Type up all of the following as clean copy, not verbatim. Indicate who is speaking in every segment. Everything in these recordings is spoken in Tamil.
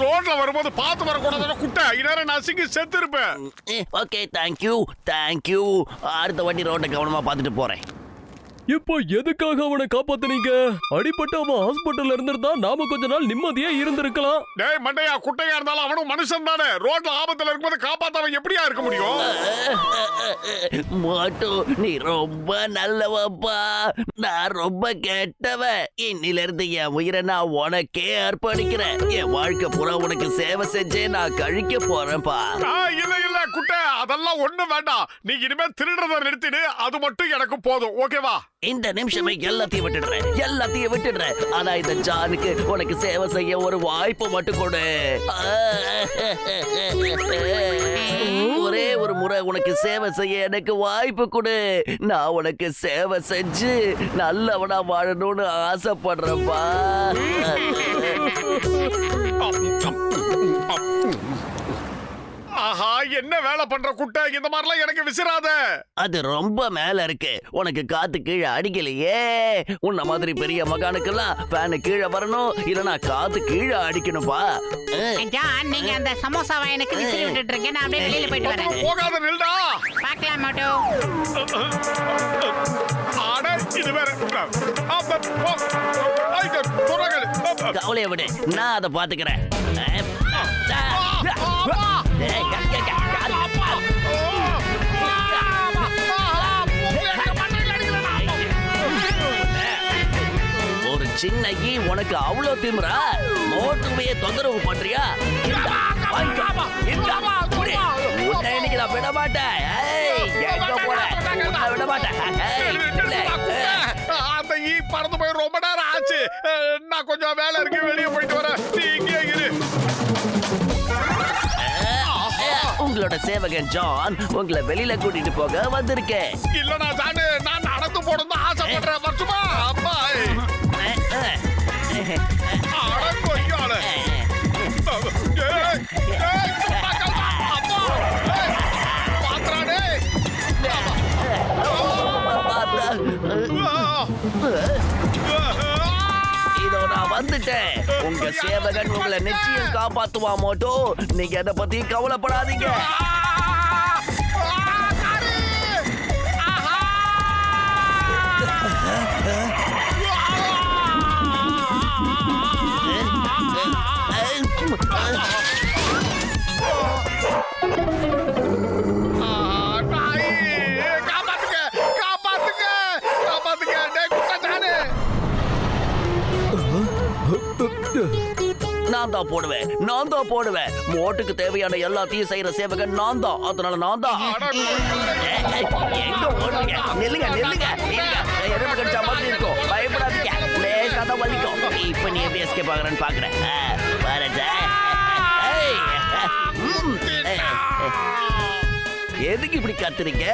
Speaker 1: ரோட்ல வரும்போது பார்த்து வரக்கூடாது குட்டை, இந்நேரம் நசுங்கி செத்து இருப்பேன்.
Speaker 2: Okay, thank you. அடுத்த வாட்டி ரோட்டை கவனமா பார்த்துட்டு போறேன்.
Speaker 3: இப்போ எதுக்காக அவனை காப்பாத்துனீங்க? அடிபட்டு அவன் ஹாஸ்பிட்டல்ல இருந்திருந்தா நாம கொஞ்ச நாள் நிம்மதியா இருந்திருக்கலாம்.
Speaker 1: டேய் மண்டையா, குட்டையா இருந்தாலும் அவனும் மனுஷன் தானே. ரோட்ல ஆபத்துல இருக்கும்போது காப்பாத்தாம எப்படியா இருக்க முடியும்?
Speaker 2: மோட்டு, நீ ரொம்ப நல்லவப்பா. நான் ரொம்ப கெட்டவன். இன்னில இருந்து என் உயிரை நான் உனக்கே அர்ப்பணிக்கிறேன். என் வாழ்க்கை பூரா உனக்கு சேவை செஞ்சே நான் கழிக்க போறேன்ப்பா.
Speaker 1: இல்ல குட்டை, அதெல்லாம் ஒண்ணு வேண்டாம். நீ இனிமே திருடுறத நிறுத்திடு, அது மட்டும் எனக்கு போதும். ஓகேவா?
Speaker 2: இந்த நிமிஷமே எல்லாத்தையும் விட்டுடுறேன். ஆனா இந்த ஜானுக்கு உனக்கு சேவை செய்ய ஒரு வாய்ப்பு மட்டும் கொடு. ஒரே ஒரு முறை உனக்கு சேவை செய்ய எனக்கு வாய்ப்பு கொடு. நான் உனக்கு சேவை செஞ்சு நல்லவனா வாழணும்னு ஆசைப்படுறேன்ப்பா.
Speaker 1: ஆஹா, என்ன வேலை பண்ற குட்டை? இந்த மாதிரிலாம் எனக்கு விசிறாத.
Speaker 2: அது ரொம்ப மேல இருக்கு. உனக்கு காத்து கீழே அடிக்கலையே. உன்ன மாதிரி பெரிய மகானுக்கெல்லாம் ஃபேன் கீழே வரணும், இல்லனா காத்து கீழே அடிக்கணும்பா.
Speaker 4: ஜான், நீங்க அந்த சமோசாவை எனக்கு விசிறி விட்டுட்டு இருக்கீங்க. நான் அப்படியே வெளியில போயிட்டு வரேன்.
Speaker 1: போகாத, நில்டா.
Speaker 4: பார்க்கலாம் மோட்டு.
Speaker 1: ஆட இது வேற.
Speaker 2: கவலையை விடு, நான் அதை பாத்துக்கிறேன். ஒரு சின்ன ஈ உனக்கு அவ்வளவு திமிரா? மோட்டுவையே தொந்தரவு பண்றியா? இன்னைக்கு நான் விட மாட்டேன். விட மாட்டேன்.
Speaker 1: அந்த ஈ பறந்து போய் ரொம்ப நேரம் ஆச்சு. நான் கொஞ்சம் வேலை இருக்கு, வெளியே போயிட்டு வரேன். நீ இங்கே இரு.
Speaker 2: உங்களோட சேவகன் ஜான் உங்களை வெளியில கூட்டிட்டு போக வந்திருக்கேன்.
Speaker 1: இல்லனா ஜானு, நான் நடந்து போறேன்னு ஆசைப்படுறேன். வருஷமா அப்பா கொய்யால பாத்ராடே.
Speaker 2: இதோ நான் வந்துட்டேன். உங்க சேவகன் உங்களை நிச்சயம் காப்பாத்துவா மோட்டோ. நீங்க அதை பத்தி கவலைப்படாதீங்க. நான் தான் போடுவேன். மோட்டுக்கு தேவையான எல்லாத்தையும் செய்யற சேவகன் நான் தான். அதனால நான் தான். எங்க ஓடுங்க? நில்லுங்க. எறும்பு கடிச்சா மாதிரி இருக்கும். பயப்படாதீங்க. லேசா தான் வலிக்கும். இப்ப நீ எப்படி எஸ்கேப் ஆகுறன்னு பாக்குறேன். எதுக்கு இப்படி கத்துறீங்க?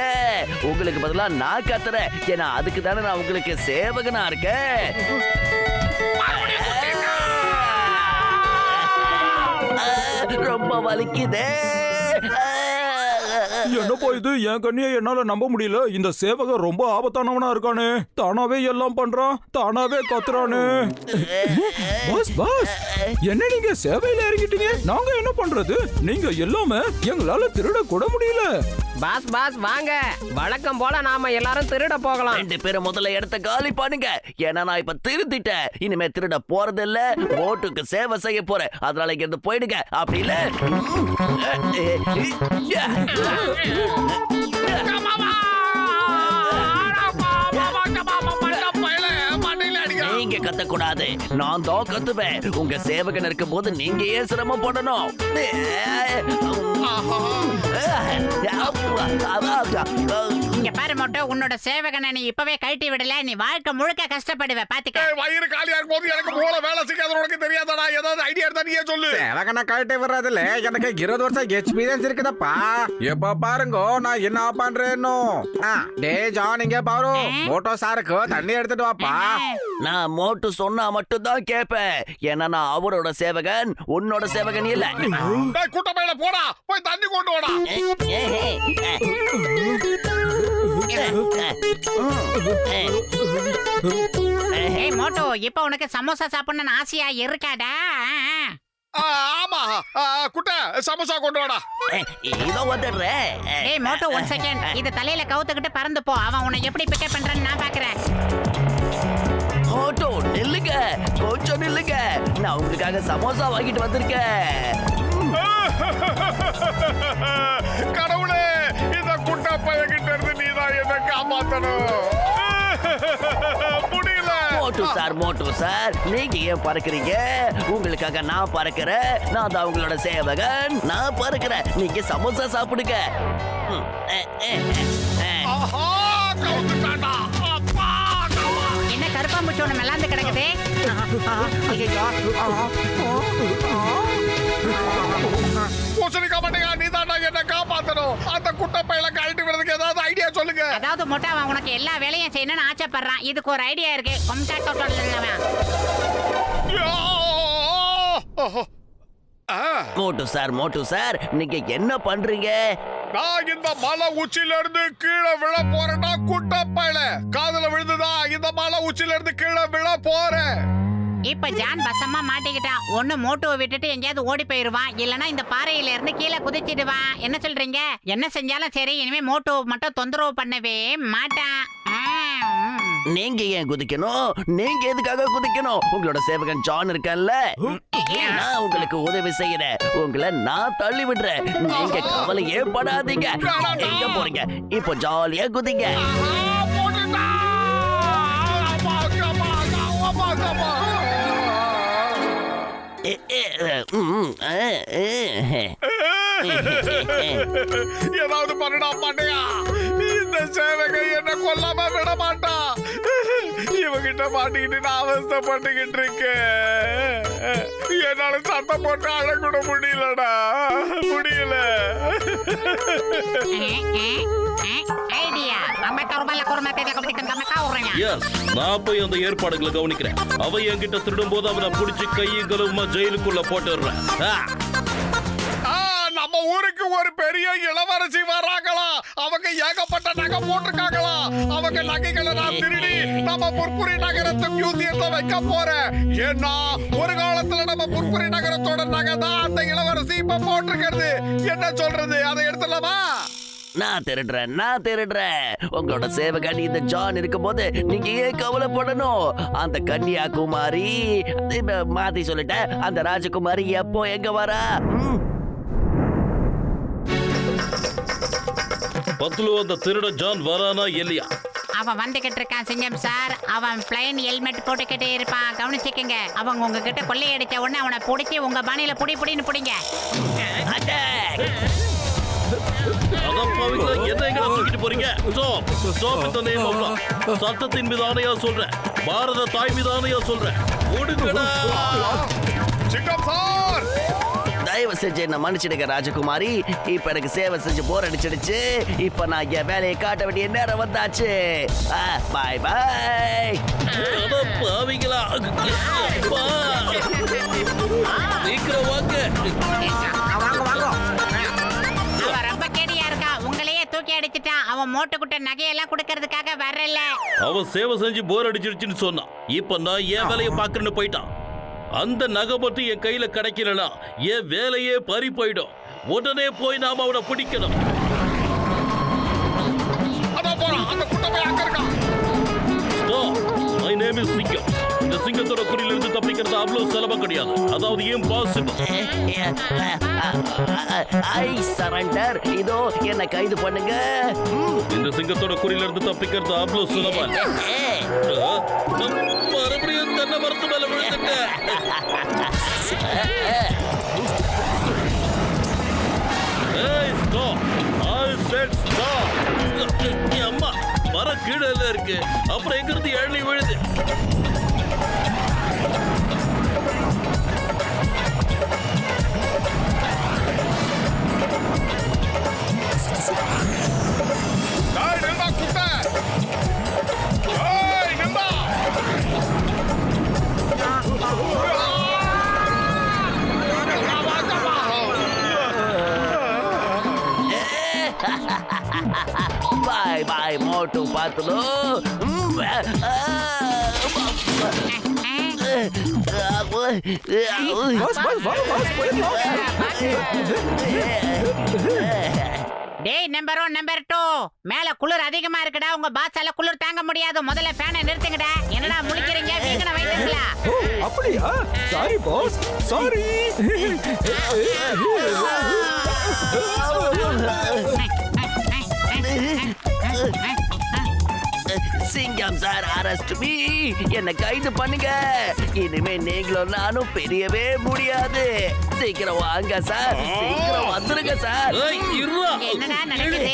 Speaker 2: உங்களுக்கு பதிலா நான் கத்துறேன். ஏன்னா அதுக்கு தானே நான் உங்களுக்கு சேவகனா இருக்கேன். ரொம்ப வலிக்குதே.
Speaker 5: என்னப்பா இது? என் கண்ணியை என்னால நம்ப முடியல. இந்த சேவகன் ரொம்ப ஆபத்தானவனா இருக்கானே. தானாவே எல்லாம் பண்றான், தானாவே கத்துறானே. பாஸ், என்ன நீங்க சேவையில இறங்கிட்டீங்க? நாங்க என்ன பண்றது? நீங்க எல்லாமே எங்களால திருட கூட முடியல.
Speaker 6: பாஸ் வாங்க. வழக்கம் போல நாம எல்லாரும் திருட போகலாம்.
Speaker 2: 2 பேரும் முதல்ல இடத்த காலி பண்ணுங்க. ஏன்னா நான் இப்ப திருத்திட்டேன். இனிமே திருட போறது இல்ல, ஓட்டுக்கு சேவை செய்ய போறேன். அதனால இங்க இருந்து போயிடுங்க. அப்படி இல்ல நீங்க கத்தக்கூடாது. நான் தான் கத்துவேன். உங்க சேவகன் இருக்கும் போது நீங்க ஏன் சிரமப்படணும்?
Speaker 4: இங்க பாரு மோட்டோ, உன்னோட சேவகனை நீ இப்பவே கழட்டி விடல, நீ வாழ்க்கை முழுக்க கஷ்டப்படுவ பாத்துக்க.
Speaker 1: வயிறு காலியா இருக்கும் போது எனக்கு மூளை வேலை செய்யாத உனக்கு தெரியாதடா? ஏதாவது ஐடியா இருந்தா நீயே சொல்லு.
Speaker 7: சேவகனை கழட்டி விடுறதுல எனக்கு 20 வருஷம் எக்ஸ்பீரியன்ஸ் இருக்குதப்பா. எப்ப பாருங்க நான் என்ன பண்றேன்னு. டே ஜான், இங்க பாரு, மோட்டோ சாருக்கு தண்ணி எடுத்துட்டு வாப்பா.
Speaker 2: நான் மோட்டு சொன்னா மட்டும் தான் கேட்பேன். ஏன்னா நான் அவரோட சேவகன், உன்னோட சேவகன் இல்ல.
Speaker 1: டேய் குட்ட பையல, போடா போய் தண்ணி கொண்டு வாடா.
Speaker 4: ஏய் மோட்டோ, இப்ப உனக்கு சமோசா சாப்பிடணும்னு ஆசையா இருக்காடா?
Speaker 1: ஆமா குட்ட, சமோசா கொண்டு வாடா.
Speaker 2: இதோ வந்துடுறேன்.
Speaker 4: ஏய் மோட்டோ, 1 செகண்ட். இது தலையில கவுத்துக்கிட்டு பறந்து போ. அவன் உன்னை எப்படி பிக்கப் பண்றான்னு நான் பாக்குறேன்.
Speaker 2: மோட்டு நில்லுங்க, கொஞ்சம் நில்லுங்க. நான் உங்களுக்காக சமோசா வாங்கிட்டு வந்திருக்கேன்.
Speaker 1: கடவுளே, இந்த குட்ட பையன்கிட்ட இருந்து நீதான் என்ன காப்பாத்தணும். முடியல.
Speaker 2: மோட்டு சார், நீங்க ஏன் பறக்குறீங்க? உங்களுக்காக நான் பறக்கிறேன். நான் தான் உங்களோட சேவகன். நான் பறக்கிறேன், நீங்க சமோசா சாப்பிடுங்க.
Speaker 1: ஆஹா, கவுத்துட்டான்டா. அப்பா,
Speaker 4: என்ன கருப்பாம்பூச்சி ஒண்ணு மெல்லாந்து கிடக்குது?
Speaker 1: பூசணிக்கா மாட்டேங்க, நீதான்டா என்ன காப்பாத்தணும். அந்த குட்ட பையல கழட்டி விடுறதுக்கு ஏதாவது ஐடியா சொல்லுங்க.
Speaker 4: அதாவது மொட்டை, அவன் உனக்கு எல்லா வேலையும் செய்யணும்னு ஆசைப்படுறான். இதுக்கு ஒரு ஐடியா இருக்கு.
Speaker 2: மோட்டு சார், நீங்க என்ன பண்றீங்க?
Speaker 1: நான் இந்த மலை உச்சில இருந்து கீழே விழ போறேன்னா குட்ட பையல காதுல விழுந்துதா? இந்த மலை உச்சில இருந்து கீழே விழ போறேன்.
Speaker 4: இப்ப ஜான் வசமா மாட்டிக்கிட்டான். ஒண்ணு மோட்டோவை விட்டுட்டு எங்கேயாவது ஓடி போயிருவான், இல்லனா இந்த பாறையில இருந்து கீழே குதிச்சிடுவான். என்ன சொல்றீங்க? என்ன செஞ்சாலும் சரி, இனிமே மோட்டோ மட்டும் தொந்தரவு பண்ணவே மாட்டான்.
Speaker 2: நீங்க ஏன் குதிக்கணும்? நீங்க எதுக்காக குதிக்கணும்? உங்களோட சேவகன் ஜான் இருக்கான்ல, நான் உங்களுக்கு உதவி செய்யறேன். உங்களை நான் தள்ளி விடுறேன். நீங்க கவலையே படாதீங்க. எங்க போறீங்க? இப்போ ஜாலியா குதிங்க.
Speaker 1: ஏதாவது பண்ணுடா மாட்டையா? இந்த சேவகை என்ன கொல்லாம விட மாட்டா. இவகிட்ட மாட்டிக்கிட்டு நான் அவஸ்தைப்பட்டுக்கிட்டு இருக்கேன். என்னால சத்தம் போட்டு அழக்கூட முடியலடா, முடியல.
Speaker 4: ஐடியா.
Speaker 3: எஸ், நான் போய் அந்த ஏற்பாடுகளை கவனிக்கிறேன். அவ என்கிட்ட திருடும் போது அவனை புடிச்சு கையுங்களுமா ஜெயிலுக்குள்ள போட்டுடுறேன்.
Speaker 1: நம்ம ஊருக்கு ஒரு பெரிய இளவரசி வராங்களா? அவங்க ஏகப்பட்ட நகை போட்டிருக்காங்களா? அவங்க நகைகளை நான் திருடி நம்ம புர்புரி நகரத்து மியூசியத்துல வைக்க போறேன். ஏன்னா ஒரு காலத்துல நம்ம புர்புரி நகரத்தோட நகை தான் அந்த இளவரசி இப்ப போட்டிருக்கிறது. என்ன சொல்றது? அதை எடுத்துடலாமா?
Speaker 2: நான் திருடுறேன். உங்களோட சேவகன் இந்த ஜான் இருக்கும் போது நீங்க ஏன் கவலைப்படணும்? அந்த கன்னியாகுமாரி, மாத்தி சொல்லிட்டேன், அந்த ராஜகுமாரி எப்போ எங்க வரா?
Speaker 3: பத்லு, அந்த திருட ஜான் வரானா இல்லையா?
Speaker 4: அவன் வந்துகிட்டு இருக்கான் சிங்கம் சார். அவன் பிளைன் ஹெல்மெட் போட்டுக்கிட்டே இருப்பான், கவனிச்சுக்கங்க. அவங்க உங்ககிட்ட கொள்ளையடிச்ச உடனே அவனை பிடிச்சி உங்க பானையில புடின்னு பிடிங்க.
Speaker 3: என்ன எங்க தூக்கிட்டு போறீங்க? ஸ்டாப் இந்த நேம் ஆஃப் லா. சட்டத்தின் மீது ஆணையா சொல்றேன், பாரத தாய் மீது ஆணையா சொல்றேன். ஓடுங்கடா.
Speaker 1: சிங்கம் சார்,
Speaker 2: தயவு செஞ்சு என்ன மன்னிச்சிடுங்க ராஜகுமாரி. இப்ப எனக்கு சேவை செஞ்சு போர் அடிச்சிடுச்சு. இப்ப நான் என் வேலையை காட்ட வேண்டிய நேரம் வந்தாச்சு. பாய் பாய்.
Speaker 3: பாவிங்களா, சீக்கிரம் வாங்க.
Speaker 4: அவன் ரொம்ப கேடியா இருக்கா. உங்களையே தூக்கி அடிச்சிட்டான். அவன் மோட்டுக்குட்ட நகையெல்லாம் கொடுக்கறதுக்காக வரல.
Speaker 3: அவன் சேவை செஞ்சு போர் அடிச்சிருச்சுன்னு சொன்னான். இப்ப நான் என் வேலையை பாக்குறேன்னு போயிட்டான். அந்த நகை மட்டும் என் கையில கிடைக்கலனா என் வேலையே பறி போயிடும். உடனே போய் நாம அவனை பிடிக்கணும். My name is சிங்கம். இந்த சிங்கத்தோட குறியில இருந்து தப்பிக்கிறது அவ்வளவு சுலபம் கிடையாது. அதாவது இம்பாசிபிள்.
Speaker 2: ஐ சரண்டர். இதோ என்ன கைது பண்ணுங்க.
Speaker 3: இந்த சிங்கத்தோட குறியில இருந்து தப்பிக்கிறது அவ்வளவு சுலபம். மறுபடியும் தன்னை மரத்து மேல விழுந்துட்டேன். Hey, stop! I said stop! கீழே இருக்கு. அப்புறம் எங்க இருந்து இழநீ விழுது?
Speaker 1: டேய், நில்றா, குட்டை. ஏய், நில்றா.
Speaker 2: బాయ్ బాయ్ మోటు పాతులు
Speaker 5: பாஸ் பாஸ் வா பாஸ் போயிடலாம்.
Speaker 4: டேய் நம்பர் 1 நம்பர் 2 மேல குளிர் அதிகமா இருக்குடா. உங்க பாஸால குளிர் தாங்க முடியாது. முதல்ல ஃபேனை நிறுத்துங்கடா. என்னடா முழிக்கிறீங்க? வீங்கன வைத்தீங்களா?
Speaker 5: ஓ அப்படியா? Sorry boss, sorry.
Speaker 2: சிங்கம் சார் அரெஸ்ட் மீ. என்ன கைது பண்ணுங்க. இனிமே நீங்களும் நானும் பெரியவே முடியாது. சீக்கிரம் வாங்க சார், சீக்கிரம் வந்துருங்க சார்.
Speaker 3: ஏய், இருடா.
Speaker 4: என்னடா நடக்குது?